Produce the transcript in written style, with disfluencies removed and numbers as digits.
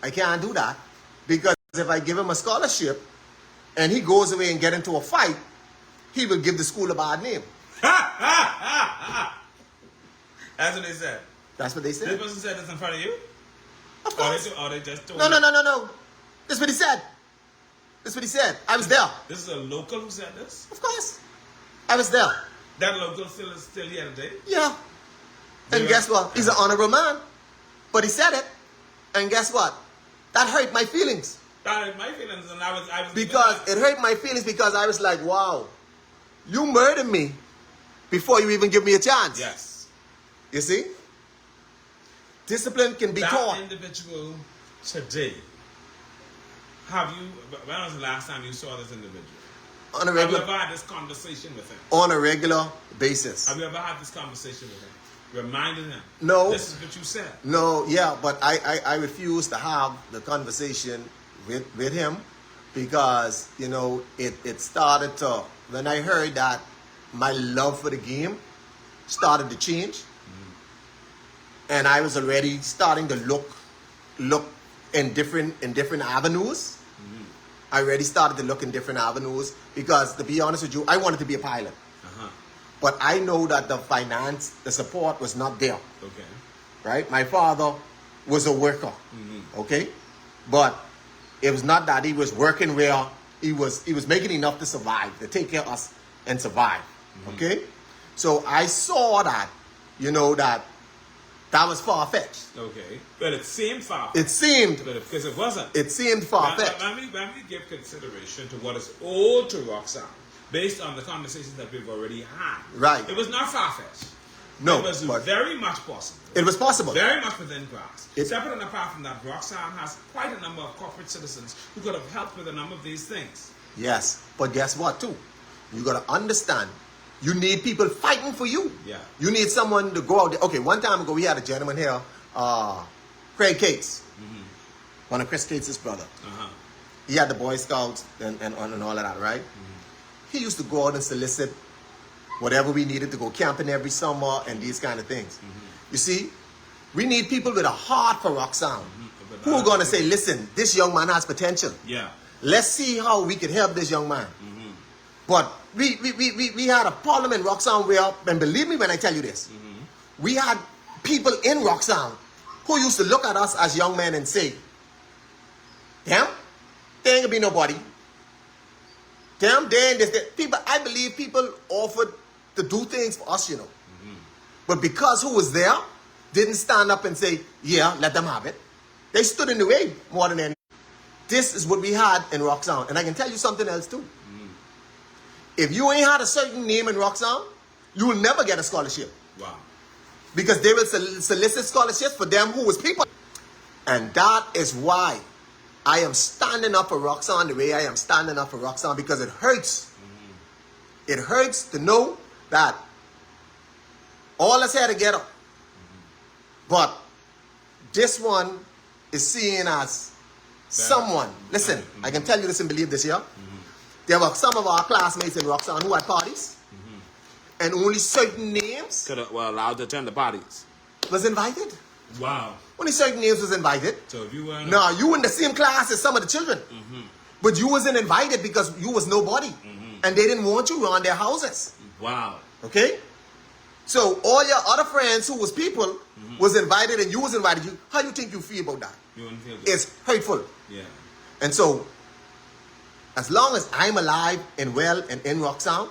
I can't do that. Because if I give him a scholarship and he goes away and get into a fight, he will give the school a bad name. That's what they said. That's what they said. This person said this in front of you? Of course. Or they just told No. you? That's what he said. That's what he said. I was there. This is a local who said this? Of course. I was there. That local is still here today? Yeah. And guess what? He's an honorable man. But he said it. And guess what? That hurt my feelings. That hurt my feelings, and I was because it hurt my feelings because I was like, wow, you murdered me before you even give me a chance. Yes. You see? Discipline can be taught. That individual today, when was the last time you saw this individual? On a regular, have you ever had this conversation with him? On a regular basis. Have you ever had this conversation with him? Reminded him? No. This is what you said. No, yeah, but I refuse to have the conversation with him because, you know, it started to, when I heard that my love for the game started to change, and I was already starting to look in different avenues. I already started to look in different avenues because, to be honest with you, I wanted to be a pilot. But I know that the support was not there. Okay. Right? My father was a worker. Okay? But it was not that he was working where he was making enough to survive, to take care of us and survive. Okay? So I saw that, you know, that was far-fetched. Okay. But it seemed far-fetched. It seemed. Because it wasn't. It seemed far-fetched. Let me give consideration to what is old to Roxanne, based on the conversations that we've already had. Right. It was not far-fetched. No. It was very much possible. It was possible. Very much within grasp. Separate and apart from that, Roxanne has quite a number of corporate citizens who could have helped with a number of these things. Yes. But guess what, too? You got to understand, you need people fighting for you. Yeah. You need someone to go out there. Okay, one time ago, we had a gentleman here, Craig Cates. One of Chris Cates' brother. He had the Boy Scouts and all of that, right? He used to go out and solicit whatever we needed to go camping every summer and these kind of things. You see, we need people with a heart for Roxanne who are going to say, listen, this young man has potential. Yeah. Let's see how we can help this young man. But we had a problem in Roxanne where, and believe me when I tell you this, we had people in Roxanne who used to look at us as young men and say, damn, there ain't gonna be nobody. Damn, there ain't this. People, I believe people offered to do things for us, you know. But because who was there didn't stand up and say, yeah, let them have it. They stood in the way more than anything. This is what we had in Roxanne. And I can tell you something else too. If you ain't had a certain name in Roxanne, you will never get a scholarship. Wow. Because they will solicit scholarships for them who was people. And that is why I am standing up for Roxanne the way I am standing up for Roxanne, because it hurts. It hurts to know that all us here together. But this one is seen as someone. Listen, I can tell you this and believe this, yeah? There were some of our classmates in Roxanne who had parties, and only certain names were allowed to attend the parties. was invited. Wow. Only certain names was invited. So if you were no, you in the same class as some of the children, but you wasn't invited because you was nobody, and they didn't want you around their houses. Wow. Okay. So all your other friends who was people was invited, and you was invited. How do you think you feel about that? You wouldn't feel good. It's hurtful. Yeah. And so, as long as I'm alive and well and in Roxanne,